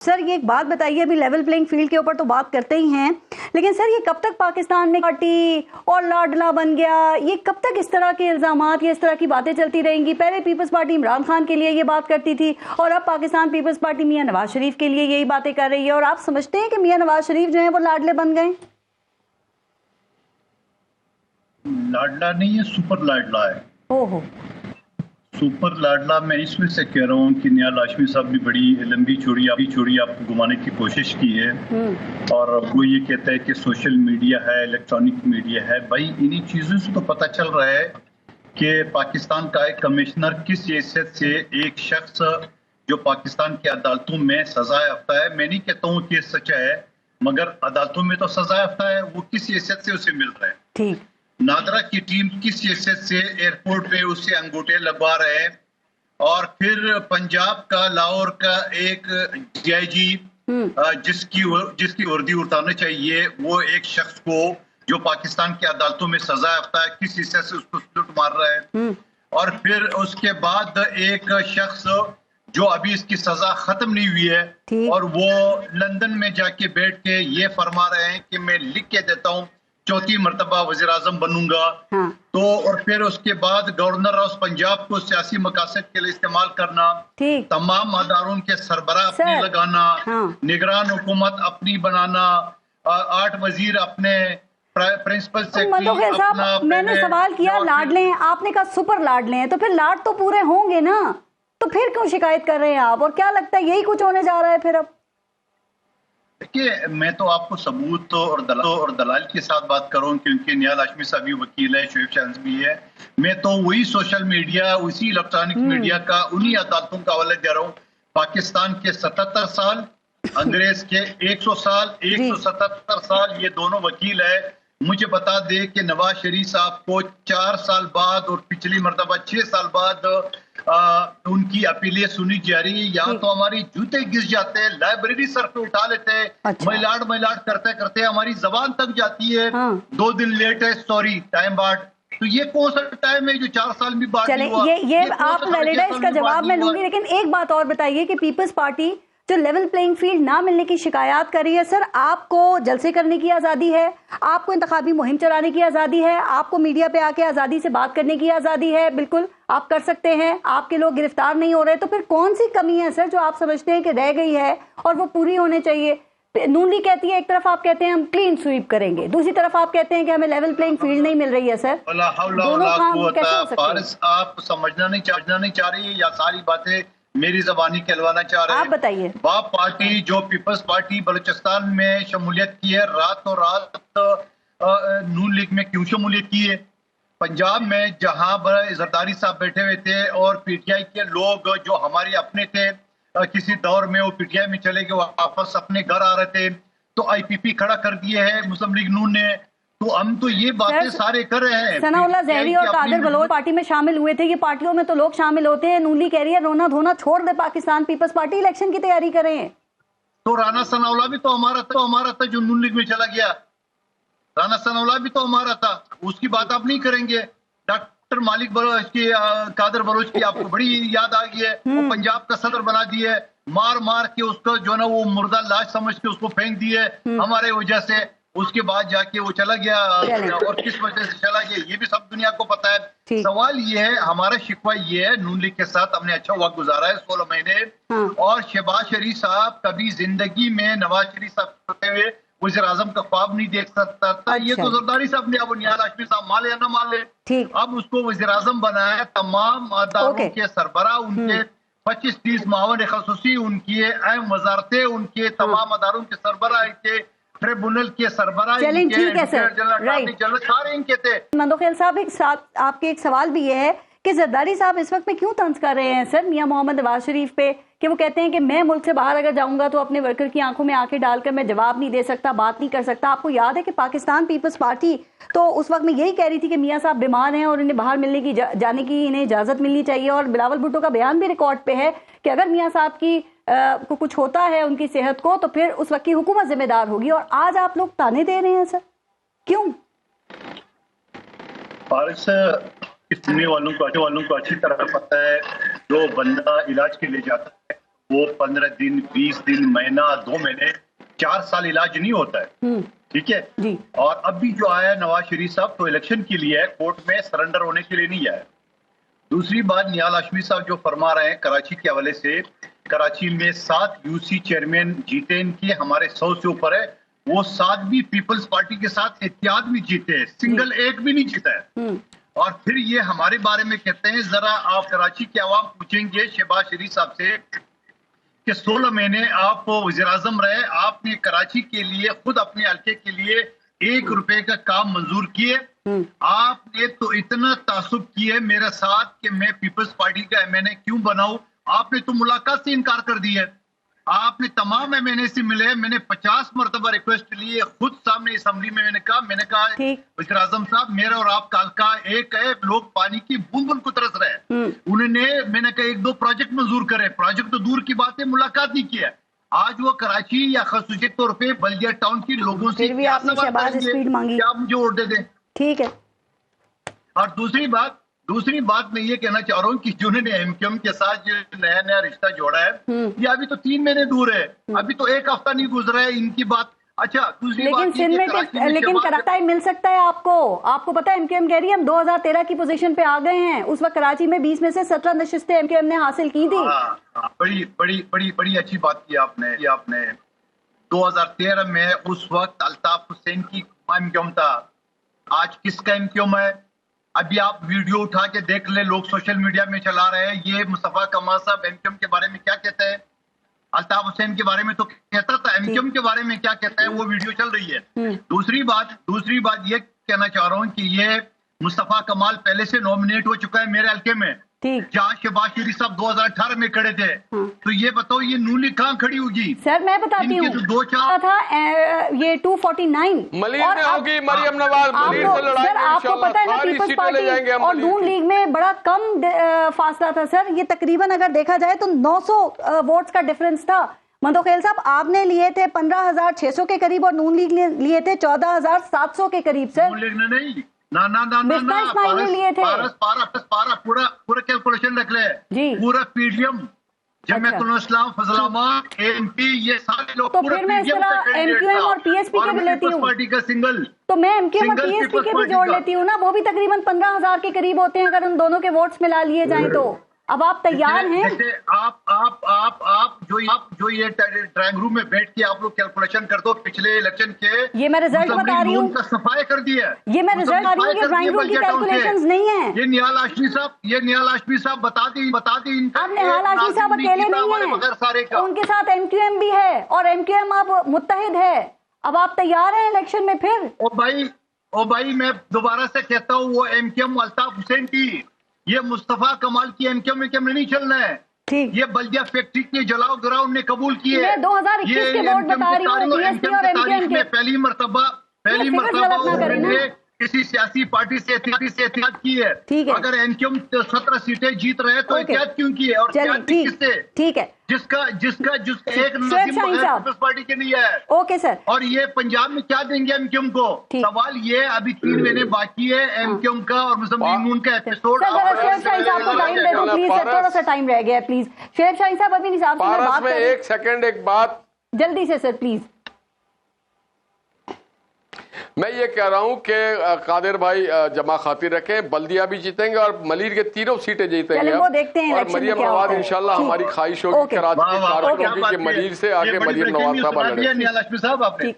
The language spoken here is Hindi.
सर ये एक बात बताइए, अभी लेवल प्लेइंग फील्ड के ऊपर तो बात करते ही हैं, लेकिन सर ये कब तक पाकिस्तान में पार्टी और लाडला बन गया, ये कब तक इस तरह के इल्जामात या इस तरह की बातें चलती रहेंगी? पहले पीपल्स पार्टी इमरान खान के लिए ये बात करती थी और अब पाकिस्तान पीपल्स पार्टी मियां नवाज शरीफ के लिए यही बातें कर रही है। और आप समझते हैं कि मियां नवाज शरीफ जो है वो लाडले बन गए? लाडला नहीं है, सुपर लाडला है। ओहो, सुपर लाडला मैं इस वजह से कह रहा हूँ कि नियाज़ हाशमी साहब ने बड़ी लंबी चौड़ी आपको घुमाने की कोशिश की है और वो ये कहता है कि सोशल मीडिया है, इलेक्ट्रॉनिक मीडिया है। भाई इन्हीं चीजों से तो पता चल रहा है कि पाकिस्तान का एक कमिश्नर किस हैसियत से एक शख्स जो पाकिस्तान की अदालतों में सजा याफ्ता है, मैं नहीं कहता हूँ कि सच्चा है, मगर अदालतों में तो सजा याफ्ता है, वो किस हैसियत से उसे मिल रहा है। ठीक, नादरा की टीम किस हैसियत से एयरपोर्ट पे उसे अंगूठे लगवा रहे हैं और फिर पंजाब का लाहौर का एक डीआईजी जिसकी वर्दी उतारना चाहिए, वो एक शख्स को जो पाकिस्तान की अदालतों में सजा याफ्ता है किस हिस्से से उसको सल्यूट मार रहा है। और फिर उसके बाद एक शख्स जो अभी इसकी सजा खत्म नहीं हुई है और वो लंदन में जाके बैठ के ये फरमा रहे हैं कि मैं लिख के देता हूँ चौथी मर्तबा वज़ीर आज़म बनूंगा। तो और फिर उसके बाद गवर्नर हाउस पंजाब को सियासी मकासद के लिए इस्तेमाल करना, तमाम अदारों के सरबराह अपने लगाना, निगरान हुकूमत अपनी बनाना, 8 वजीर अपने प्रिंसिपल सेक्रेटरी अपना। मैंने सवाल किया लाडले हैं, आपने कहा सुपर लाडले हैं, तो फिर लाड तो पूरे होंगे ना, तो फिर क्यों शिकायत कर रहे हैं आप? और क्या लगता है यही कुछ होने जा रहा है फिर अब? देखिए, मैं तो आपको सबूत और दलाल के साथ बात करूं क्योंकि नियाज़ हाशमी साहब भी वकील है, शोएब शाहज़ भी है। मैं तो वही सोशल मीडिया, उसी इलेक्ट्रॉनिक मीडिया का, उन्हीं अदालतों का हवाला दे रहा हूँ। पाकिस्तान के 77 साल, अंग्रेज के 100 साल, 177 साल, ये दोनों वकील है। मुझे बता दे कि नवाज शरीफ साहब को 4 साल बाद और पिछली मरतबा 6 साल बाद उनकी अपीलें सुनी जा रही है। यहाँ तो हमारी जूते घिस जाते हैं, लाइब्रेरी सर पे उठा लेते हैं, महिलाड़ करते करते हमारी जबान तक जाती है। 2 दिन लेट है, सॉरी, टाइम बाद। तो ये कौन सा टाइम है जो 4 साल में बाद हुआ? ये आप लड़ेगा, इसका जवाब मैं लूंगी, लेकिन एक बात और बताइए कि पीपल्स पार्टी जो लेवल प्लेइंग फील्ड ना मिलने की शिकायत कर रही है, सर आपको जलसे करने की आज़ादी है, आपको इंतखाबी मुहिम चलाने की आज़ादी है, आपको मीडिया पे आके आज़ादी से बात करने की आज़ादी है, बिल्कुल आप कर सकते हैं, आपके लोग गिरफ्तार नहीं हो रहे, तो फिर कौन सी कमी है सर जो आप समझते हैं कि रह गई है और वो पूरी होनी चाहिए? नून लीग कहती है, एक तरफ आप कहते हैं हम क्लीन स्वीप करेंगे, दूसरी तरफ आप कहते हैं कि हमें लेवल प्लेइंग फील्ड नहीं मिल रही है। सर दोनों काम कैसे हो सकते हैं? आप समझना नहीं चाह रही या सारी बातें मेरी जबानी कहलवाना चाह रहे हैं? आप बताइए। बाप पार्टी जो पीपल्स पार्टी बलूचिस्तान में शमूलियत की है, रातों रात नून लीग में क्यों शमूलियत की है? पंजाब में जहां जरदारी साहब बैठे हुए थे और पीटीआई के लोग जो हमारे अपने थे, किसी दौर में वो पीटीआई में चले गए, वापस अपने घर आ रहे थे, तो आईपीपी खड़ा कर दिए है मुस्लिम लीग नून ने। तो हम तो ये बातें सारे कर रहे हैं। सनाउल्लाह ज़हरी और कादिर बलोच पार्टी में शामिल हुए थे, ये पार्टियों में तो लोग शामिल होते हैं। नून लीग कह रही है रोना धोना छोड़ दे, पाकिस्तान पीपल्स पार्टी इलेक्शन की तैयारी करें। तो राना सनाउल्लाह भी तो हमारा था जो नून लीग में चला गया। राना सनाउल्लाह भी तो हमारा था, उसकी बात आप नहीं करेंगे। डॉक्टर मालिक बलोच की, कादिर बलोच की आपको बड़ी याद आ गई है, वो पंजाब का सदर बना दिए, मार के उसको जो ना वो मुर्दा लाश समझ के उसको फेंक दिए हमारे वजह से। उसके बाद जाके वो चला गया और किस वजह से चला गया ये भी सब दुनिया को पता है। सवाल ये है, हमारा शिकवा ये है, नून लीग के साथ हमने अच्छा वक्त गुजारा है 16 महीने, और शहबाज शरीफ साहब कभी जिंदगी में नवाज शरीफ साहब होते हुए वज़ीर आज़म का ख्वाब नहीं देख सकता था। ये तो जरदारी साहब ने, अब नियाज़ हाशमी साहब मान ले या ना मान ले, अब उसको वज़ीर आज़म बनाया। तमाम अदारों के सरबराह उनके 25-30 मावन खसूसी उनकी अहम वजारतें, उनके तमाम अदारों के सरबराह के, ट्रिब्यूनल के सरबराह, ठीक है सर, सारे इनके थे। मंदोखेल साहब, आपके एक सवाल भी ये है कि जरदारी साहब इस वक्त में क्यों तंज कर रहे हैं सर मियां मोहम्मद नवाज शरीफ पे, कि वो कहते हैं कि मैं मुल्क से बाहर अगर जाऊंगा तो अपने वर्कर की आंखों में आंखें डालकर मैं जवाब नहीं दे सकता, बात नहीं कर सकता। आपको याद है कि पाकिस्तान पीपल्स पार्टी तो उस वक्त में यही कह रही थी कि मियां साहब बीमार हैं और इन्हें बाहर मिलने की जाने की इन्हें इजाजत मिलनी चाहिए, और बिलावल भुट्टो का बयान भी रिकॉर्ड पे है कि अगर मियां साहब की को कुछ होता है उनकी सेहत को तो फिर उस वक्त की हुकूमत जिम्मेदार होगी। और आज आप लोग ताने दे रहे हैं सर, क्यों? सुनने वालों को अच्छी तरह पता है, जो बंदा इलाज के लिए जाता है वो 15 दिन, 20 दिन, महीना, 2 महीने, 4 साल इलाज नहीं होता है। ठीक है जी। और अब भी जो आया नवाज शरीफ साहब तो इलेक्शन के लिए है, कोर्ट में सरेंडर होने के लिए नहीं आया। दूसरी बात, निहाल हाशमी साहब जो फरमा रहे हैं कराची के हवाले से, कराची में 7 यूसी चेयरमैन जीते इनके, हमारे 100 से ऊपर है। वो 7 भी पीपल्स पार्टी के साथ इत्तेहाद भी जीते हैं, सिंगल एक भी नहीं जीता है। और फिर ये हमारे बारे में कहते हैं, जरा आप कराची के अवाम पूछेंगे शहबाज शरीफ साहब से कि 16 महीने आप वज़ीर आज़म रहे, आपने कराची के लिए खुद अपने हल्के के लिए 1 रुपए का काम मंजूर किए। आपने तो इतना तासुब किए मेरे साथ कि मैं पीपल्स पार्टी का एमएनए क्यों बनाऊं, आपने तो मुलाकात से इनकार कर दिया। आपने तमाम एमएनए से मिले, मैंने 50 मरतबा रिक्वेस्ट लिए, खुद सामने असेंबली में मैंने कहा वज़ीर आज़म साहब मेरा और आपका हल्का एक है, लोग पानी की बूंद बूंद को तरस रहे हैं। उन्होंने मैंने कहा 1-2 प्रोजेक्ट मंजूर करे, प्रोजेक्ट तो दूर की बात है, मुलाकात नहीं किया। आज वो कराची या खसूसी तौर पे बल्दिया टाउन के लोगों से भी आपने शहबाज स्पीड मांगी, क्या मुझे वोट दे दें? ठीक है। और दूसरी बात मैं ये कहना चाह रहा हूँ कि जिन्होंने एमक्यूएम के साथ जो नया रिश्ता जोड़ा है, ये अभी तो 3 महीने दूर है, अभी तो 1 हफ्ता नहीं गुजरा है इनकी बात। अच्छा, दूसरी बात लेकिन कराची मिल सकता है आपको पता है एमक्यूएम कह रही है हम 2013 की पोजीशन पे आ गए हैं। उस वक्त कराची में 20 में से 17 नशिस्तें एमक्यूएम ने हासिल की थी। बड़ी अच्छी बात की आपने 2013 में उस वक्त अल्ताफ हुसैन की एमक्यूएम था, आज किसका एमक्यूएम है? अभी आप वीडियो उठा के देख ले, लोग सोशल मीडिया में चला रहे हैं। ये मुस्तफा कमाल साहब एमक्यूएम के बारे में क्या कहते हैं, अल्ताफ हुसैन के बारे में तो कहता था, एमक्यूएम के बारे में क्या कहता है वो वीडियो चल रही है। दूसरी बात ये कहना चाह रहा हूँ कि ये मुस्तफा कमाल पहले से नॉमिनेट हो चुका है मेरे हल्के में, जहाँ शहबाज शरीफ साहब 2018 में खड़े थे। तो ये बताओ ये नूली कहाँ खड़ी होगी? सर मैं बताती हूँ, तो 2-4 था ये 249 मलिक में होगी, मरियम नवाज मलिक से लड़ाई। सर आपको पता है ना पीपल्स पार्टी और नून लीग में बड़ा कम फासला था सर, ये तकरीबन अगर देखा जाए तो 900 वोट्स का डिफरेंस था। मंदोखेल साहब आपने लिए थे 15,600 के करीब और नून लीग लिए थे 14,700 के करीब। सर नहीं ना लिए थे पूरा कैलकुलेशन रख ले, पूरा पीडीएम जमात-उल-इस्लाम फजलाबाद एमपी ये सारे लोग तो फिर मैं इस तरह एमक्यूएम और पीएसपी के भी लेती हूँ, पार्टी का सिंगल तो मैं एमक्यूएम और पीएसपी के भी जोड़ लेती हूँ ना, वो भी तकरीबन 15,000 के करीब होते हैं अगर उन दोनों के वोट्स मिला लिए जाएं तो। अब आप तैयार हैं? जैसे आप जो ये ड्राइंग रूम में बैठ के आप लोग कैलकुलेशन कर दो पिछले इलेक्शन के, ये मैं रिजल्ट बता रही हूँ, सफाई कर दिया, ये मैं रिजल्ट बता रही हूँ कि ड्राइंग रूम की कैलकुलेशंस नहीं है। ये निहाल हाशमी साहब बता दी अब निहाल हाशमी साहब अकेले नहीं है, उनके साथ एमक्यूएम भी है और एमक्यूएम अब मुत्तहिद है। अब आप तैयार हैं इलेक्शन में फिर? ओ भाई मैं दोबारा से कहता हूँ, वो एमक्यूएम अल्ताफ हुसैन की, ये मुस्तफा कमाल की एमक्यूएम में नहीं चलना है। ये बल्दिया फैक्ट्री के जलाओ गिराव ने कबूल किए। मैं 2021 के वोट बता रही हूँ बीएसपी और एमक्यूएम के। पहली मरतबा उन्होंने किसी सियासी पार्टी से एहतियात की है। अगर एमक्यूएम 17 सीटें जीत रहे तो एहतियात क्यों की है? और किससे? ठीक है, जिसका एक पीपल्स पार्टी के लिए है। Okay sir. और ये पंजाब में क्या देंगे एमक्यूएम को? सवाल ये अभी 3 महीने बाकी है एमक्यूएम का और मुस्लिम लीग नून का एपिसोड। आपको टाइम दे दो प्लीज, थोड़ा सा टाइम रह गया प्लीज। शेख शाहीन साहब अभी निसाब से बात करें। 1 सेकंड एक बात जल्दी से सर प्लीज। मैं ये कह रहा हूं कि कादिर भाई जमा खातिर रखें, बल्दिया भी जीतेंगे और मलिर के तीनों सीटें जीतेंगे। वो देखते हैं और मरियम नवाज इंशाल्लाह हमारी ख्वाहिश होगी कराची के कारकुनों की मलिर से आगे मरियम नवाज साहब।